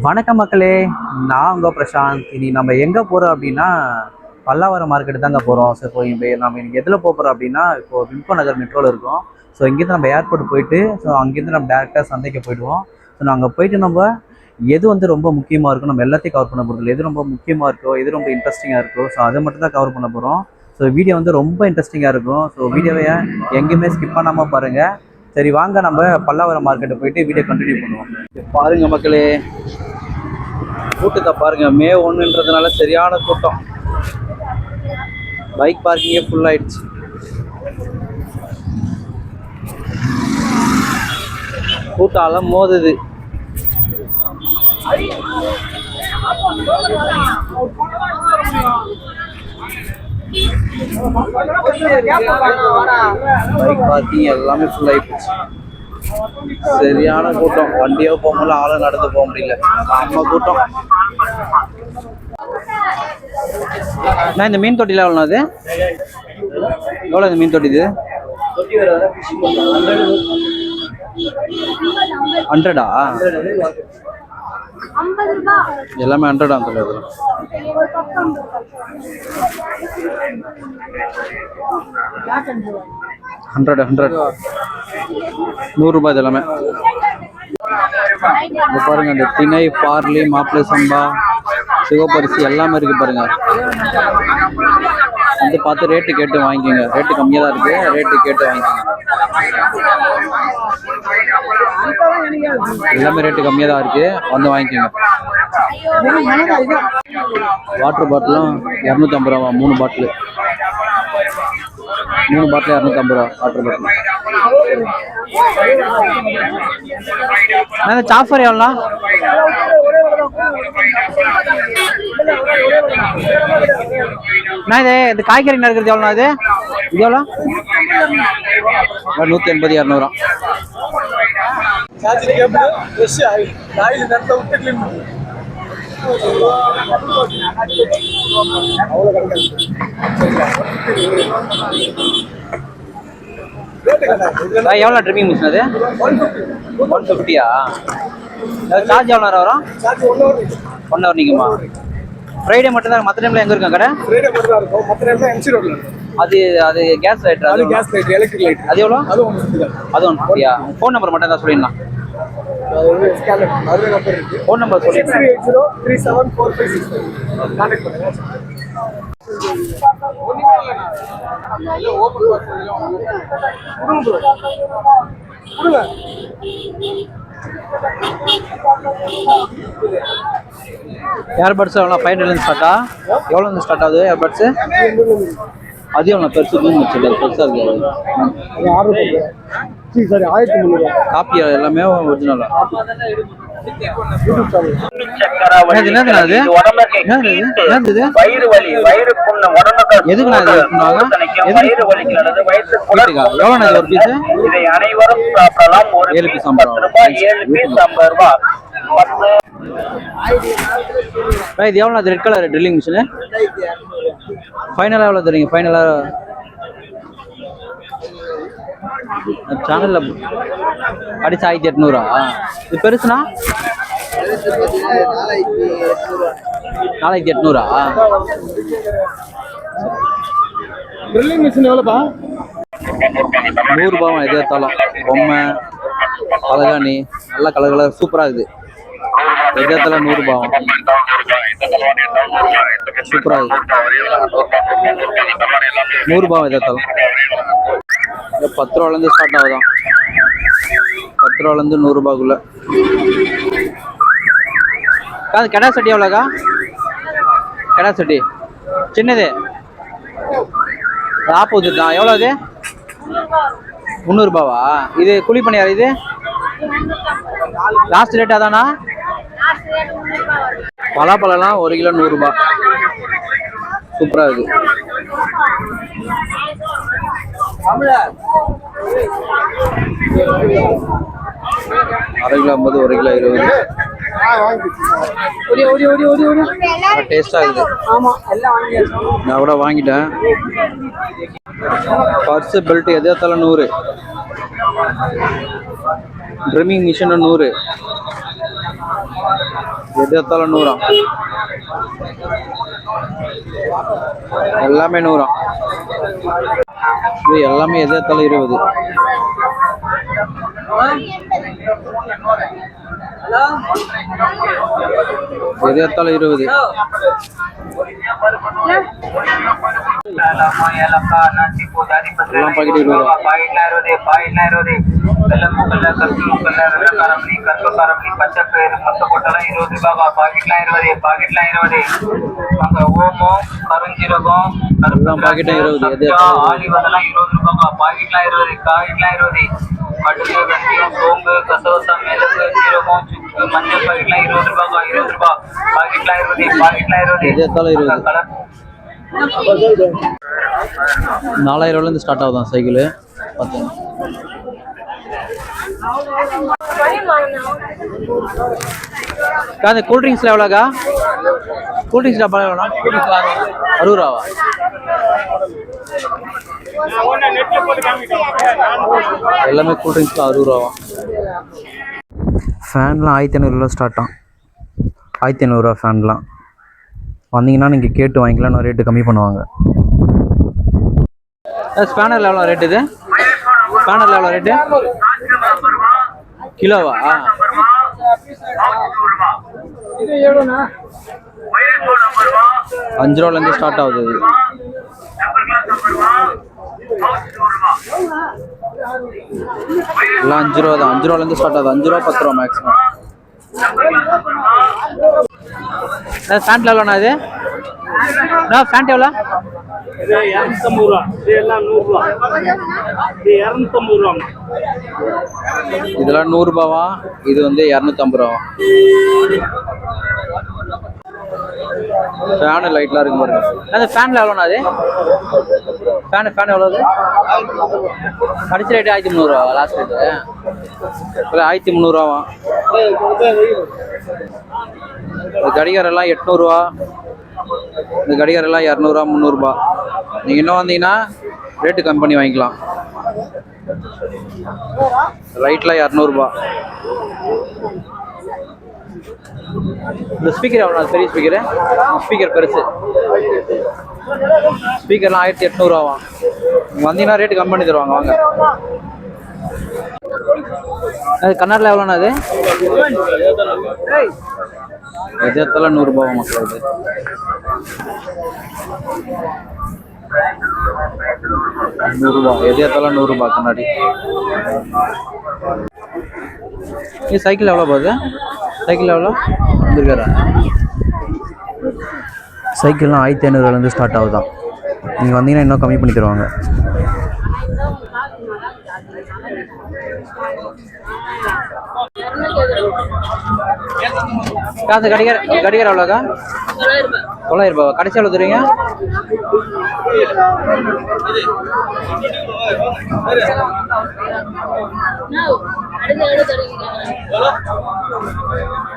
வணக்கம் மக்களே, நான் உங்கள் பிரசாந்த். இனி நம்ம எங்கே போகிறோம் அப்படின்னா பல்லாவரம் மார்க்கெட்டு தாங்க போகிறோம். ஸோ இப்போ நம்ம இன்றைக்கி எதில் போகிறோம் அப்படின்னா இப்போது விம்கோ நகர் மெட்ரோவில் இருக்கோம். ஸோ இங்கேருந்து நம்ம ஏர்போர்ட் போயிட்டு அங்கேருந்து நம்ம டேரெக்டாக சந்தைக்கு போயிடுவோம். ஸோ நான் அங்கே போயிட்டு நம்ம எது ரொம்ப முக்கியமாக இருக்கும், நம்ம எல்லாத்தையும் கவர் பண்ண போகிறது. எது ரொம்ப முக்கியமாக இருக்கோ, எது ரொம்ப இன்ட்ரெஸ்டிங்காக இருக்கோ, ஸோ அதை மட்டும் தான் கவர் பண்ண போகிறோம். ஸோ வீடியோ ரொம்ப இன்ட்ரெஸ்டிங்காக இருக்கும். ஸோ வீடியோவை எங்கேயுமே ஸ்கிப் பண்ணாமல் பாருங்கள். சரி வாங்க, நம்ம பல்லாவரம் மார்க்கெட்டை போயிட்டு வீடியோ கண்டினியூ பண்ணுவோம். பாருங்க மக்களே, கூட்டத்தை பாருங்க. மே 1ன்றதுனால சரியான கூட்டம். பைக் பார்க்கிங்கே ஃபுல் ஆயிடுச்சு. கூட்டம் மோதுது. பைக் பார்க்கிங் எல்லாமே ஃபுல் ஆயிடுச்சு. சரியான கூட்டம். வண்டியோ போக முடியல, ஆளும் நடந்து போக முடியல. அம்மா கூட்டம். நான் இந்த மீன் தொட்டில எவ்வளோ அது? எவ்வளோ இந்த மீன் தொட்டி? இது 100ஆ? எல்லாமே 100 அந்த 100 100 ரூபாய் இது எல்லாமே. பாருங்க, அந்த திணை, பார்லி, மாப்பிள்ளை சம்பா, சிவப்பரிசி எல்லாமே இருக்கு பாருங்க. பார்த்து ரேட்டு கேட்டு வாங்கிக்கோங்க. ரேட்டு கம்மியாக தான் இருக்கு, ரேட்டு கேட்டு வாங்கிக்கோங்க. எல்லாமே ரேட்டு கம்மியாக தான் இருக்கு, வந்து வாங்கிக்கோங்க. வாட்டர் பாட்டிலும் 250 ரூபா. 3 பாட்டில் 250 ரூபா வாட்டர் பாட்டில். சாஃபர் எவ்வளோ? இது காய்கறி நறுக்கிறது எவ்வளோ? இது எவ்வளோ? 180 200. எவ்வளோ ட்ரிம்மிங் மிஷின் அது? 150ஆ? சார்ஜ் எவ்வளோ நேரம் வரும்? 1 ஹவர் நிற்குமா? ஃப்ரைடே மட்டும் தான். மற்ற டைம்ல எங்கே இருக்கும் கடை? ஃப்ரைடே மட்டும் தான் இருக்கும். மற்ற டைம்ல எம்சி ரோட்ல இருக்கும். அது கேஸ் லைட். அது கேஸ் லைட், எலக்ட்ரிக் லைட். அது எவ்வளோ? அது 150. அது 150ஆ? ஃபோன் நம்பர் மட்டும் தான் சொல்லிடலாம். அது நம்பர் இருக்கு. ஃபோன் நம்பர் சொல்லி 6380374565 கான்டாக்ட் பண்ணுங்க. ஓபன் கொடுங்க. ஏர்பட்ஸ் எவ்வளோ? 500 ஸ்டார்ட்டா? எவ்வளோ ஸ்டார்ட் ஆகுது ஏர்பட்ஸு? அது எவ்வளோ? பெருசு பெருசாக இருக்குது. சரி 1300. காப்பி எல்லாமே ஒரிஜினலா? இது எவ்வளோ? ரெட் கலர் ட்ரில்லிங் மிஷினு ஃபைனலாக எவ்வளோ தரீங்க? ஃபைனலாக சேனல்ல அடிச்சு 1800. இது பெருசுனா 4800. Drilling machine எவ்வளோப்பா? 100 ரூபாய். எது எடுத்தாலும் பொம்மை, பலகாணி, நல்லா கலர் கலர் சூப்பராக இருக்குது. எது எடுத்தாலும் 100 ரூபாய் சூப்பராக இருக்குது. 100 ரூபாய் எது எடுத்தாலும். 10 ரூபாலேருந்து ஸ்டார்ட் ஆகுதான். 10 ரூபாலேருந்து 100 ரூபாய்க்குள்ள. அது கெடா சட்டி எவ்வளோக்கா? கெடா சட்டி சின்னது 40 தான். எவ்வளோ அது? 300 ரூபாவா? இது குழி பணியார். இது லாஸ்ட் ரேட் அதானா? பலாப்பழம்லாம் 1 கிலோ 100 ரூபாய். சூப்பராக இருக்குது. 1/2 கிலோ 50, 1 கிலோ 20. டேஸ்டா இருக்குது. நான் கூட வாங்கிட்டேன். பர்ஸ், பெல்ட் எது எடுத்தாலும் 100. Trimming machine 100. எது எடுத்தாலும் 100. எல்லாமே 100. இது எல்லாமே எது எடுத்தாலும் 20. எது எடுத்தாலும் 20. எல்லாம் பாக்கெட் 20 ரூபா. எல்லாம் பாக்கெட் 20. எது கடுகு, வெந்தயம், சோம்பு, கசகசா, மிளகு, சீரகம், சுக்கு, மஞ்சள் பாக்கெட்லாம் 20 ரூபாய். 20 ரூபாய் பாக்கெட்லாம் 20. பாக்கெட்லாம் 20. எது எடுத்தாலும் 20. 4000 ரூபாயிலேருந்து ஸ்டார்ட் ஆகுதான் சைக்கிள். பார்த்து அந்த கூல்ட்ரிங்க்ஸில் எவ்வளோக்கா? கூல்ட்ரிங்க்ஸ் டப்பா எவ்வளோ? 60 ரூபாவா? எல்லாமே கூல்ட்ரிங்க்ஸ் 60 ரூபாவா? ஃபேன்லாம் 1500 ஸ்டார்ட் ஆகும். 1500 ரூபா ஃபேன்லாம். வந்தீங்கன்னா நீங்கள் கேட்டு வாங்கிக்கலாம், இன்னும் ரேட்டு கம்மி பண்ணுவாங்க. ஸ்பேனரில் எவ்வளோ ரேட்டு? இது ஸ்பேனரில் எவ்வளோ ரேட்டு? கிலோவா? 5 ரூபாலேருந்து ஸ்டார்ட் ஆகுது. இது எல்லாம் 5 ரூபா தான். 5 ரூபாலேருந்து ஸ்டார்ட் ஆகுது. 5 ரூபா 10 ரூபா மேக்ஸிமம். ஃபேண்ட் எவ்வளோண்ணா இது? ஃபேண்ட் எவ்வளோ? 250 ரூபா. இதெல்லாம் 100 ரூபா. இது 250 ரூபா. இதெல்லாம் 100 ரூபாவா? இது வந்து 250 ரூபாவா? ஃபேனு லைட்லாம் இருக்கு பாருங்க. அந்த ஃபேனில் எவ்வளோண்ணா அது? ஃபேன் எவ்வளோ? கடைசி ரேட்டு 1300 ரூபா. லாஸ்ட் ரேட்டு இல்லை 1300 ரூபாவா? இந்த கடிகாரம் எல்லாம் 800 ரூபா. இந்த கடிகாரம் எல்லாம் 200 ரூபா 300 ரூபா. நீங்கள் இன்னும் வந்தீங்கன்னா ரேட்டு கம்மி பண்ணி வாங்கிக்கலாம். லைட்லாம் 200 ரூபா. இந்த ஸ்பீக்கர் எவ்வளோ? பெரிய ஸ்பீக்கரு, ஸ்பீக்கர் பெருசு ஸ்பீக்கர்லாம் 1800 ரூபாவா? நீங்கள் வந்தீங்கன்னா ரேட்டு கம்மி பண்ணி தருவாங்க. வாங்க. அது கண்ணாடில் எவ்வளோண்ணா? அது எதாத்தாலும் 100 ரூபாவா மக்கள்? இது ₹100. எதாத்தாலும் 100 ரூபாய் கண்ணாடி. இது சைக்கிள் எவ்வளோ போகுது? சைக்கிள் எவ்வளோ வந்துருக்காரா? சைக்கிள்லாம் 1500 ரூபாயிலேருந்து ஸ்டார்ட் ஆகுதான். நீங்கள் வந்தீங்கன்னா இன்னும் கம்மி பண்ணி தருவாங்க. அந்த கடிகாரம் எவ்வளோக்கா? 900 ரூபாவா? கடைசி எவ்வளோ தருவீங்க?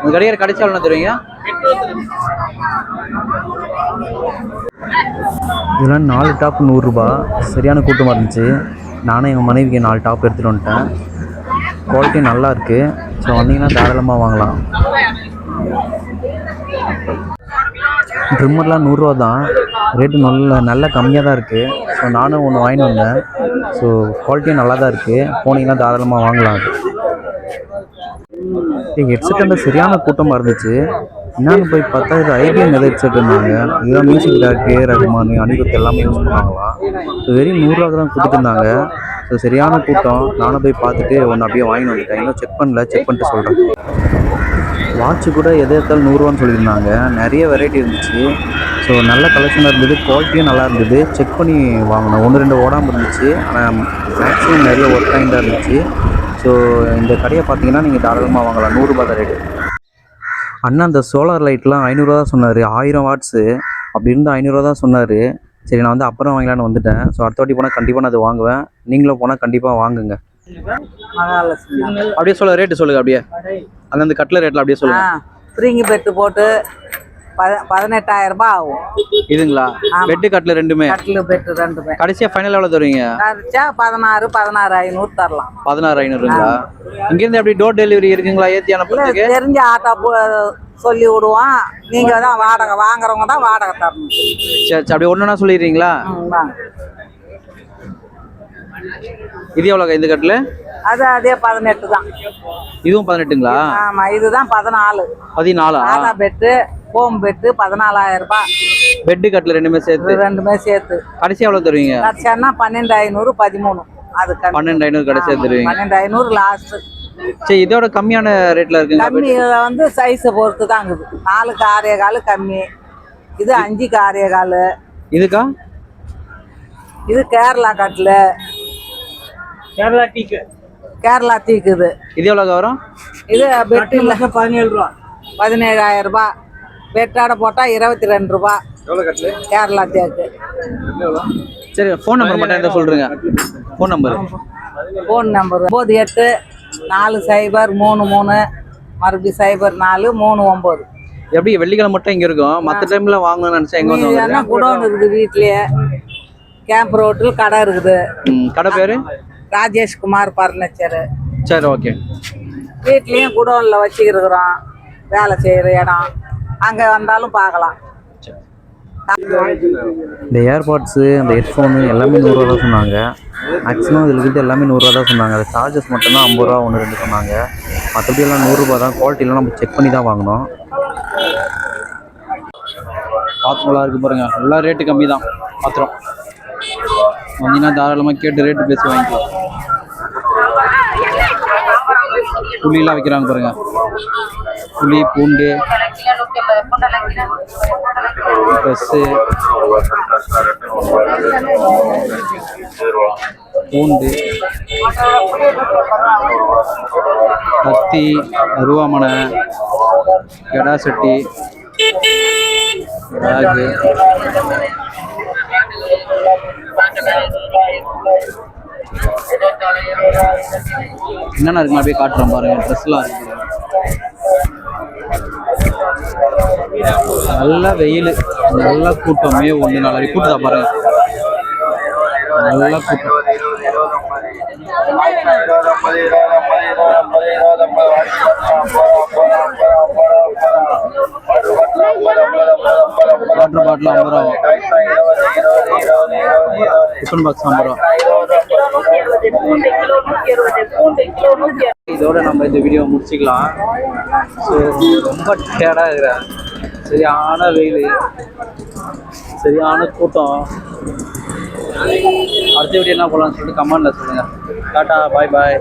இந்த கடிகாரம் கடைசி எவ்வளோ தருவீங்க? இதெல்லாம் 4 டாப் 100 ரூபா. சரியான கூட்டமாக இருந்துச்சு. நானும் எங்கள் மனைவிக்கு 4 டாப் எடுத்துகிட்டு வந்துட்டேன். குவாலிட்டி நல்லா இருக்குது. ஸோ வந்தீங்கன்னா தாராளமாக வாங்கலாம். ட்ரிம்மர்லாம் 100 ரூபா தான். ரேட்டு நல்ல கம்மியாக தான் இருக்குது. ஸோ நானும் ஒன்று வாங்கிட்டு வந்தேன். ஸோ குவாலிட்டியும் நல்லா தான் இருக்குது. போனீங்கன்னா தாராளமாக வாங்கலாம். அது எங்கள் ஹெட்செட் அந்த சரியான கூட்டமாக இருந்துச்சு. என்னன்னு போய் பார்த்தா இது ஐபிஎம் ஹெட்செட் இருந்தாங்க. இதுதான் மியூசிக் டேரக்டர் ரஹ்மான், அனிருத் எல்லாமே யூஸ் பண்ணுவாங்களாம். ஸோ வெறும் 100 ரூபா தான் கொடுத்துட்டு இருந்தாங்க. ஸோ சரியான கூட்டம். நானும் போய் பார்த்துட்டு ஒன்று அப்படியே வாங்கிட்டு வந்துட்டேன். இன்னும் செக் பண்ணிட்டு சொல்கிறேன். வாட்ச்சு கூட எது எடுத்தாலும் 100 ரூபான்னு சொல்லியிருந்தாங்க. நிறைய வெரைட்டி இருந்துச்சு. ஸோ நல்ல கலெக்ஷனாக இருந்தது. குவாலிட்டியும் நல்லா இருந்தது. செக் பண்ணி வாங்கினோம். 1-2 ஓடாமல் இருந்துச்சு. ஆனால் மேக்ஸிமம் நிறைய ஒர்க் ஆகிட்டு இருந்துச்சு. ஸோ இந்த கடையை பார்த்தீங்கன்னா நீங்கள் தாராளமாக வாங்கலாம். 100 ரூபா தான் ரேட்டு. அண்ணா அந்த சோலார் லைட்லாம் 500 ரூபா தான் சொன்னார். 1000 வாட்ஸு அப்படி இருந்து 500 ரூபா தான் சொன்னார். சரி, நான் வந்து அப்புறம் வாங்கலான்னு வந்துட்டேன். ஸோ அடுத்த வாட்டி போனால் கண்டிப்பாக நான் அது வாங்குவேன். நீங்களும் போனால் கண்டிப்பாக வாங்குங்க. அப்படியே ரேட்டு சொல்லுங்கள். அப்படியே அந்த கட்லர் ரேட்டில் அப்படியே சொல்லுங்கள். ஸ்ப்ரிங் பெட்டு போட்டு 18,000 ரூபாய் ஆகும். இதுங்களா? ஆமா. பெட்டு கட்டில் ரெண்டுமே? கட்டில் பெட்டு ரெண்டுமே. கடைசியாக ஃபைனல் எவ்வளோ தருவீங்க? கழிச்சா 16,500 தரலாம். 16,500ங்களா? இங்கேருந்து எப்படி டோர் டெலிவரி இருக்குங்களா ஏற்றி அனுப்புறதுக்கு? தெரிஞ்ச ஆட்டோ சொல்லி விடுவோம். நீங்க தான் வாடகை வாங்குறவங்க தான் வாடகை தரணும். சரி சரி, அப்படி ஒன்றுனா சொல்லிடுறீங்களா? வாங்க. இது எவ்வளோக்கா இந்த கட்டில்? அதே 18 தான். இதுவும் 18ங்களா? ஆமா, இதுதான் 14. 14? ஆனா பெட்டு ஹோம் பெட்டு 14,000 ரூபாய். பெட்டு கட்டில் ரெண்டுமே சேர்த்து? ரெண்டுமே சேர்த்து. கடைசி எவ்வளோ தருவீங்க? கடைசியானா 12,500, 13. அது 12,500 கடைசியாக தருவீங்க? 12,500 லாஸ்ட். சரி, இதோட கம்மியான ரேட்ல இருக்குங்க? கம்மி வந்து சைஸை பொறுத்து தான் இருக்குது. 4க்கு 6,15 கம்மி. இது 5க்கு 6,15. இதுக்கா? இது கேரளா கட்டில். கேரளா டீக்கு. கேரளா தீக்குது. இது எவ்வளோக்கா வரும்? இது பெட்டு இல்லை 17 ரூபா. 17,000 ரூபாய். பெட்டாட போட்டால் 22 ரூபா. கேரளா தேக்கு. சரி, ஃபோன் நம்பர் மட்டும் இருந்தால் சொல்கிறேங்க. Phone number? ஃபோன் நம்பர் 98 4033 மறுபடியும் 0439. எப்படி வெள்ளிக்கிழமை மட்டும் இங்கே இருக்கும்? மற்ற டைமில் வாங்கணும்னு நினச்சா எங்கே வந்து என்ன குடோன் இருக்குது வீட்லேயே. கேம்ப் ரோட்டில் கடை இருக்குது. கடை பேர்? ராஜேஷ்குமார் பர்னிச்சரு. சரி, ஓகே. வீட்லேயும் குடோனில் வச்சுக்கிறோம். வேலை செய்கிற இடம் அங்கே வந்தாலும் பார்க்கலாம். இந்த ஏர்பாட்ஸு, அந்த ஹெட்ஃபோனு எல்லாமே 100 ரூபா தான் சொன்னாங்க. மேக்ஸிமம் இதில் கிட்ட எல்லாமே 100 ரூபா தான் சொன்னாங்க. அது சார்ஜஸ் மட்டும்தான் 50 ரூபா 1 2 சொன்னாங்க. மற்றபடி எல்லாம் 100 ரூபா தான். குவாலிட்டிலாம் நம்ம செக் பண்ணி தான் வாங்கணும். பாத்திரம்லாம் இருக்குது பாருங்கள், எல்லாம் ரேட்டு கம்மி தான். பாத்திரம் வந்தீங்கன்னா தாராளமாக கேட்டு ரேட்டு பேசி வாங்கிக்கலாம். புளியெலாம் வைக்கிறாங்க பாருங்கள். புளி, பூண்டு, ட்ரெஸ்ஸு, பூண்டு, கத்தி, அருவாமனை, கெடா சட்டி, பேகு, என்னென்ன இருக்குன்னு அப்படியே காட்டுறோம் பாருங்க. ட்ரெஸ்லாம் இருக்கு. நல்ல வெயில், நல்ல கூட்டமே. 1 நாள் கூட்டதா பாருங்க, நல்ல கூட்டம். வாட்டர் பாட்டில் 50 ரூபா. டிஃபன் பாக்ஸ் 50 ரூபா. இதோட நம்ம இந்த வீடியோ முடிச்சுக்கலாம். ஸோ ரொம்ப டயர்டாக இருக்கிறேன். சரியான வெயில், சரியான கூட்டம். அடுத்த வீடியோ என்ன போகலான்னு சொல்லிட்டு கமெண்ட்ல சொல்லுங்கள். டாட்டா, பாய் பாய்.